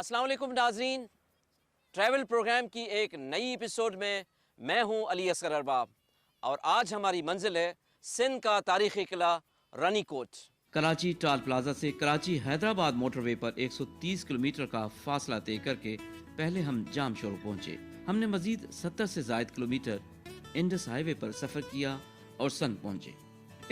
अस्सलाम वालेकुम नाज़रीन, ट्रैवल प्रोग्राम की एक नई एपिसोड में मैं हूं अली असगर अरबाब और आज हमारी मंजिल है सिंध का तारीख़ी किला रानी कोट। कराची टाल प्लाजा से कराची हैदराबाद मोटरवे पर 130 किलोमीटर का फासला तय करके पहले हम जाम शोर पहुंचे। हमने मजीद 70 से ज़ायद किलोमीटर इंडस हाईवे पर सफर किया और सन पहुंचे।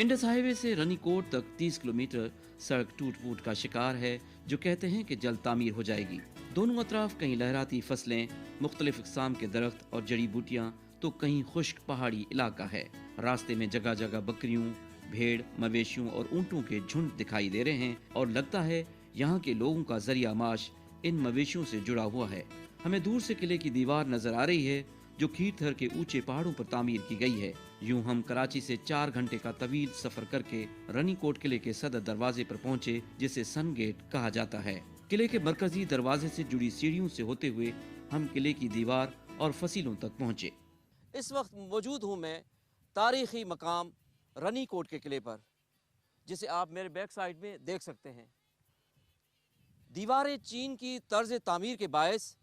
इंडस हाईवे से रानी कोट तक 30 किलोमीटर सड़क टूट फूट का शिकार है, जो कहते हैं कि जल्द तामीर हो जाएगी। दोनों अतराफ कहीं लहराती फसलें, मुख्तलिफ इक़साम के दरख्त और जड़ी बूटियाँ, तो कहीं खुश्क पहाड़ी इलाका है। रास्ते में जगह जगह बकरियों, भेड़, मवेशियों और ऊँटों के झुंड दिखाई दे रहे हैं और लगता है यहाँ के लोगों का जरिया माश इन मवेशियों से जुड़ा हुआ है। हमें दूर से किले की दीवार नजर आ रही है जो खीरथर के ऊंचे पहाड़ों पर तामीर की गई है। यूं हम कराची से 4 घंटे का तवील सफर करके रानी कोट किले के सदर दरवाजे पर पहुंचे, जिसे सन गेट कहा जाता है। किले के मरकजी दरवाजे से जुड़ी सीढ़ियों से होते हुए हम किले की दीवार और फसीलों तक पहुंचे। इस वक्त मौजूद हूँ मैं तारीख़ी मकाम रानी कोट के किले पर, जिसे आप मेरे बैक साइड में देख सकते हैं। दीवार चीन की तर्ज तामीर के बायस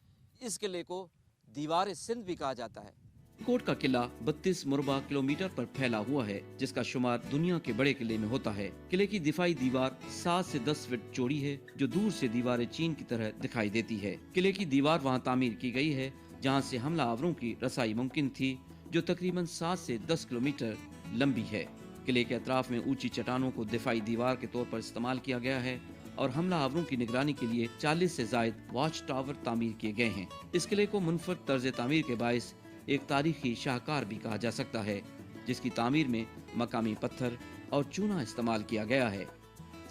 इस किले को दीवार सिंध भी कहा जाता है। कोट का किला 32 मुरबा किलोमीटर पर फैला हुआ है, जिसका शुमार दुनिया के बड़े किले में होता है। किले की दिफाई दीवार 7 से 10 फीट चौड़ी है, जो दूर से दीवार चीन की तरह दिखाई देती है। किले की दीवार वहां तामीर की गई है जहां से हमला आवरों की रसाई मुमकिन थी, जो तकरीबन 7 से 10 किलोमीटर लंबी है। किले के अतराफ में ऊंची चट्टानों को दिफाई दीवार के तौर पर इस्तेमाल किया गया है और हमला आवरों की निगरानी के लिए 40 से जायद वॉच टावर तामीर किए गए हैं। इस किले को मुनफरद तर्ज तामीर के बायस एक तारीखी शाहकार भी कहा जा सकता है, जिसकी तामीर में मकामी पत्थर और चूना इस्तेमाल किया गया है।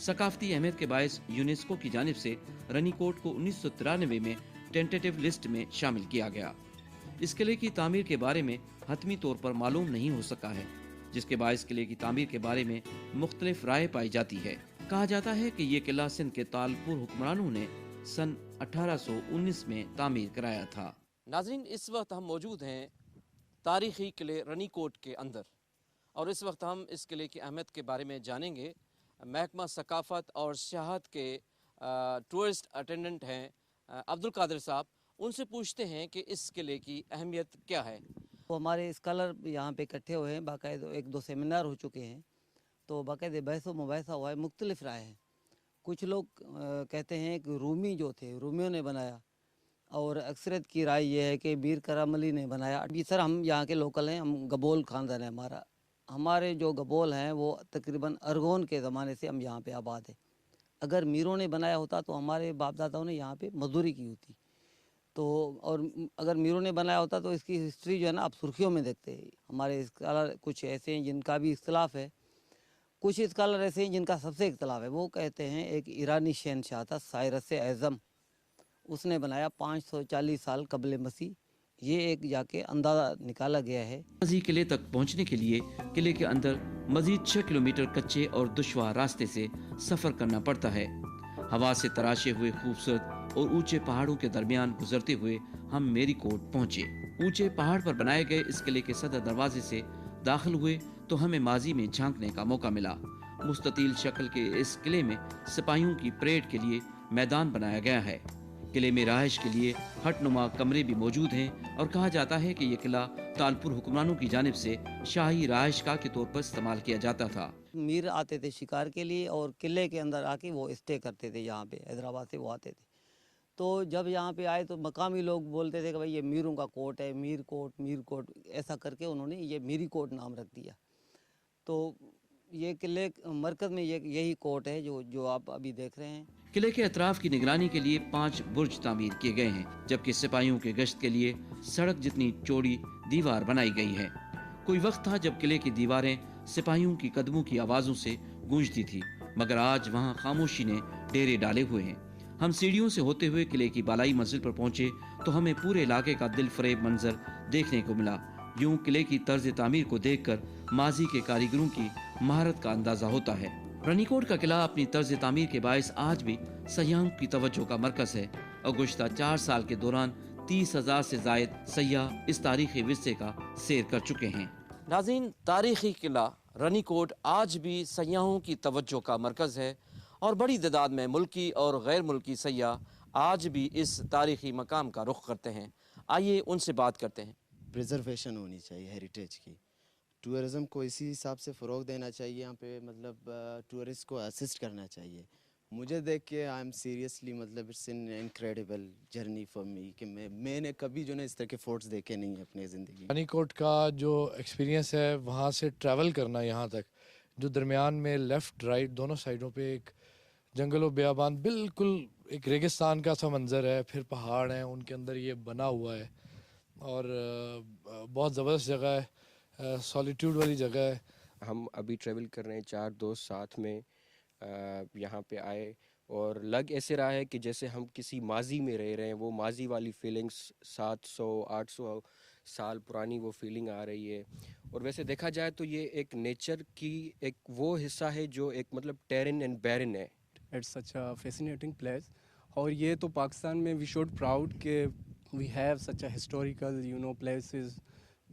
सकाफती अहमियत के बायस यूनेस्को की जानिब से रानी कोट को 1993 में टेंटेटिव लिस्ट में शामिल किया गया। इस किले की तामीर के बारे में हतमी तौर पर मालूम नहीं हो सका है, जिसके बायस किले की तामीर के बारे में मुख्तलिफ राय पाई जाती है। कहा जाता है कि ये किला सिंध के तालपुर हुक्मरानों ने सन 1819 में तामीर कराया था। नाज़रीन, इस वक्त हम मौजूद हैं तारीख़ी किले रानी कोट के अंदर और इस वक्त हम इस किले की अहमियत के बारे में जानेंगे। महकमा सकाफ़त और सियाहत के टूरिस्ट अटेंडेंट हैं अब्दुल कादिर साहब, उनसे पूछते हैं कि इस किले की अहमियत क्या है। तो हमारे स्कॉलर यहाँ पे इकट्ठे हुए हैं, बाकायदा 1-2 सेमिनार हो चुके हैं, तो बाकायदा बहस व मुबाहिसा हुआ है, मुख्तलिफ राय है। कुछ लोग कहते हैं कि रूमी जो थे रूमियों ने बनाया, और अक्सरियत की राय ये है कि मीर करम अली ने बनाया। अभी सर हम यहाँ के लोकल हैं, हम गबोल ख़ानदान है हमारा। हमारे जो गबोल हैं वो तकरीबन अरगोन के ज़माने से हम यहाँ पे आबाद है। अगर मीरों ने बनाया होता तो हमारे बाप दादाओं ने यहाँ पे मजदूरी की होती, तो और अगर मीरों ने बनाया होता तो इसकी हिस्ट्री जो है ना आप सुर्खियों में देखते हैं। हमारे स्कॉलर कुछ ऐसे हैं जिनका भी इख्तलाफ है, कुछ स्कॉलर ऐसे हैं जिनका सबसे इख्तलाफ है। वो कहते हैं एक ईरानी शहनशाह था साइरस एज़म, उसने बनाया 540 साल कबल मसीह। ये एक जाके अंदाज़ा निकाला गया है। माजी किले तक पहुंचने के लिए किले के अंदर मजीद 6 किलोमीटर कच्चे और दुश्वार रास्ते से सफर करना पड़ता है। हवा से तराशे हुए खूबसूरत और ऊंचे पहाड़ों के दरमियान गुजरते हुए हम मेरी कोट पहुंचे। ऊंचे पहाड़ पर बनाए गए इस किले के सदर दरवाजे से दाखिल हुए तो हमें माजी में झांकने का मौका मिला। मुस्ततील शक्ल के इस किले में सिपाहियों की परेड के लिए मैदान बनाया गया है। किले में रहायश के लिए हटनुमा कमरे भी मौजूद हैं और कहा जाता है कि यह किला तालपुर हुक्मरानों की जानिब से शाही रहायशगाह के तौर पर इस्तेमाल किया जाता था। मीर आते थे शिकार के लिए और किले के अंदर आके वो स्टे करते थे। यहाँ पे हैदराबाद से वो आते थे, तो जब यहाँ पे आए तो मकामी लोग बोलते थे कि भाई ये मीरों का कोट है, मीर कोट, ऐसा करके उन्होंने ये मीरी कोट नाम रख दिया। तो ये किले मरकज़ में यही कोट है जो आप अभी देख रहे हैं। किले के अतराफ की निगरानी के लिए 5 बुर्ज तामीर किए गए हैं, जबकि सिपाहियों के गश्त के लिए सड़क जितनी चौड़ी दीवार बनाई गई है। कोई वक्त था जब किले की दीवारें सिपाहियों की कदमों की आवाजों से गूंजती थी, मगर आज वहाँ खामोशी ने डेरे डाले हुए हैं। हम सीढ़ियों से होते हुए किले की बालाई मंजिल पर पहुंचे तो हमें पूरे इलाके का दिल फरेब मंजर देखने को मिला। यूं किले की तर्ज तामीर को देखकर माजी के कारीगरों की महारत का अंदाजा होता है। रानी कोट का किला अपनी तर्ज तामीर के बायस आज भी सयाहों की तवज्जो का मरकज है और गुज़श्ता 4 साल के दौरान 30,000 से जायद सयाह इस तारीखी विरसे का सैर कर चुके हैं। नाज़रीन, तारीख़ी किला रानी कोट आज भी सयाहों की तवज्जो का मरकज़ है और बड़ी तादाद में मुल्की और गैर मुल्की सयाह आज भी इस तारीख़ी मकाम का रुख करते हैं। आइए उनसे बात करते हैं। प्रिजर्वेशन होनी चाहिए हेरिटेज की, टूरिज़म को इसी हिसाब से फ़रोग़ देना चाहिए। यहाँ पे मतलब टूरिस्ट को असिस्ट करना चाहिए। मुझे देख के आई एम सीरियसली मतलब it's an incredible journey for me कि मैंने कभी जो ना इस तरह के फोर्ट्स देखे नहीं हैं अपनी ज़िंदगी में। रानीकोट का जो एक्सपीरियंस है वहाँ से ट्रैवल करना यहाँ तक, जो दरमियान में लेफ़्ट राइट दोनों साइडों पे एक जंगल व बियाबान, बिल्कुल एक रेगिस्तान का सा मंज़र है, फिर पहाड़ हैं उनके अंदर ये बना हुआ है और बहुत ज़बरदस्त जगह है, सॉलिट्यूड वाली जगह है। हम अभी ट्रैवल कर रहे हैं 4 दोस्त साथ में यहाँ पे आए और लग ऐसे रहा है कि जैसे हम किसी माजी में रह रहे हैं। वो माजी वाली फीलिंग्स 700-800 साल पुरानी वो फीलिंग आ रही है। और वैसे देखा जाए तो ये एक नेचर की एक वो हिस्सा है जो एक मतलब टेरन एंड बैरन है। It's such a fascinating place और ये तो पाकिस्तान में वी शुड प्राउड के we have such a historical places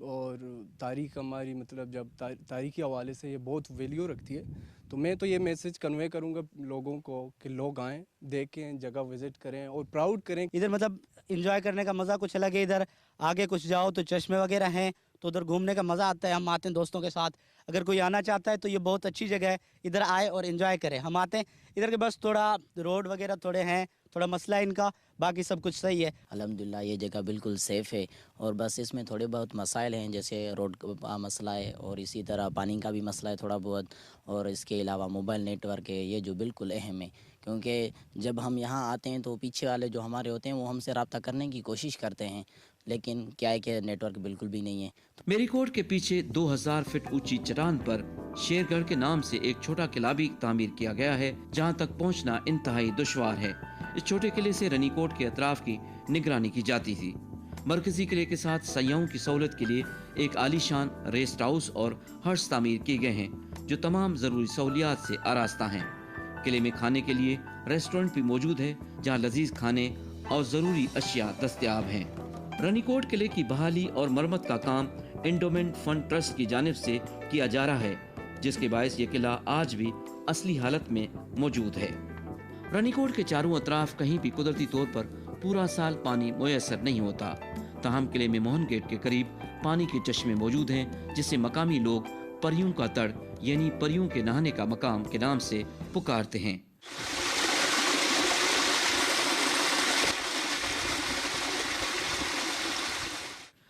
और तारीख़ हमारी मतलब जब तारीख़ के हवाले से ये बहुत वैल्यू रखती है। तो मैं तो ये मैसेज कन्वे करूँगा लोगों को कि लोग आएँ, देखें, जगह विज़िट करें और प्राउड करें। इधर मतलब इंजॉय करने का मज़ा कुछ अलग है। इधर आगे कुछ जाओ तो चश्मे वगैरह हैं, तो उधर घूमने का मज़ा आता है। हम आते हैं दोस्तों के साथ, अगर कोई आना चाहता है तो ये बहुत अच्छी जगह है, इधर आए और एंजॉय करें। हम आते हैं इधर के बस थोड़ा रोड वगैरह थोड़े हैं, थोड़ा मसला है इनका, बाकी सब कुछ सही है। अल्हम्दुलिल्लाह ये जगह बिल्कुल सेफ़ है और बस इसमें थोड़े बहुत मसाइल हैं, जैसे रोड का मसला है और इसी तरह पानी का भी मसला है थोड़ा बहुत, और इसके अलावा मोबाइल नेटवर्क है, ये जो बिल्कुल अहम है। क्योंकि जब हम यहाँ आते हैं तो पीछे वाले जो हमारे होते हैं वो हमसे रब्ता करने की कोशिश करते हैं, लेकिन क्या है कि नेटवर्क बिल्कुल भी नहीं है। मेरीकोट के पीछे 2000 फीट ऊंची चट्टान पर शेरगढ़ के नाम से एक छोटा किला भी तामीर किया गया है, जहां तक पहुंचना इंतहाई दुश्वार है। इस छोटे किले से रनीकोट के अतराफ की निगरानी की जाती थी। मरकजी किले के साथ सयाहों की सहूलत के लिए एक आलीशान रेस्ट हाउस और हर्ष तामीर किए गए हैं, जो तमाम जरूरी सहूलियात से आरास्ता हैं। किले में खाने के लिए रेस्टोरेंट भी मौजूद है, जहां लजीज खाने और जरूरी अशिया दस्तयाब हैं। रनीकोट किले की बहाली और मरम्मत का काम इंडोमेंट फंड ट्रस्ट की जानिब से किया जा रहा है, जिसके बायस ये किला आज भी असली हालत में मौजूद है। रनीकोट के चारों अतराफ कहीं भी कुदरती तौर पर पूरा साल पानी मुयसर नहीं होता। ताहम किले में मोहन गेट के करीब पानी के चश्मे मौजूद हैं, जिसे मकामी लोग परियों का तड़ यानी परियों के नहाने का मकाम के नाम से पुकारते हैं।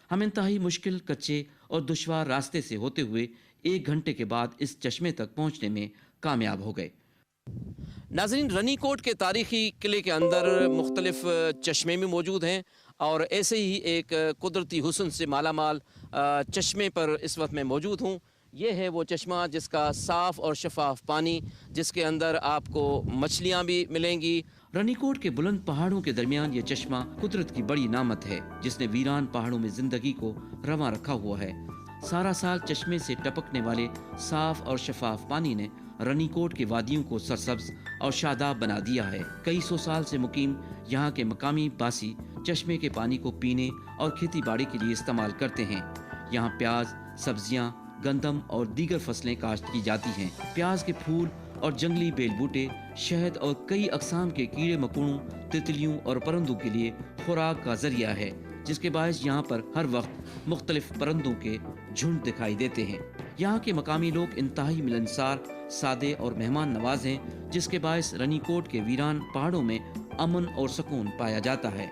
हम इंतहाई मुश्किल, कच्चे और दुश्वार रास्ते से होते हुए 1 घंटे के बाद इस चश्मे तक पहुंचने में कामयाब हो गए। नाज़रीन, रनीकोट के तारीख़ी किले के अंदर मुख्तलिफ चश्मे भी मौजूद हैं और ऐसे ही एक कुदरती हुस्न से मालामाल चश्मे पर इस वक्त मैं मौजूद हूँ। ये है वो चश्मा जिसका साफ़ और शफाफ पानी, जिसके अंदर आपको मछलियाँ भी मिलेंगी। रनीकोट के बुलंद पहाड़ों के दरमियान ये चश्मा कुदरत की बड़ी नामत है, जिसने वीरान पहाड़ों में जिंदगी को रवां रखा हुआ है। सारा साल चश्मे से टपकने वाले साफ और शफाफ पानी ने रनीकोट के वादियों को सरसब्ज और शादाब बना दिया है। कई सौ साल से मुकीम यहाँ के मकामी बासी चश्मे के पानी को पीने और खेती बाड़ी के लिए इस्तेमाल करते हैं। यहाँ प्याज, सब्जियाँ, गंदम और दीगर फसलें काश्त की जाती हैं। प्याज के फूल और जंगली बेल बूटे, शहद और कई अकसाम के कीड़े मकोड़ों, तितलियों और परिंदों के लिए खुराक का जरिया है, जिसके बायस यहाँ पर हर वक्त मुख्तलिफ परिंदों के झुंड दिखाई देते हैं। यहाँ के मकामी लोग इंतहाई मिलनसार, सादे और मेहमान नवाज हैं, जिसके बायस रनीकोट के वीरान पहाड़ों में अमन और सुकून पाया जाता है।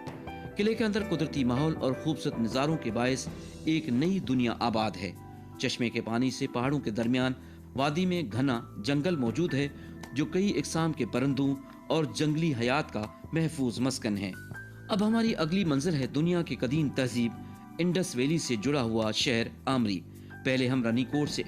किले के अंदर कुदरती माहौल और खूबसूरत नज़ारों के बायस एक नई दुनिया आबाद है। चश्मे के पानी से पहाड़ों के दरमियान वादी में घना जंगल मौजूद है, जो कई इकसाम के परिंदों और जंगली हयात का महफूज मस्कन है। अब हमारी अगली मंजिल है दुनिया की कदीम तहजीब इंडस वैली से जुड़ा हुआ शहर आमरी। पहले हम रनीकोट से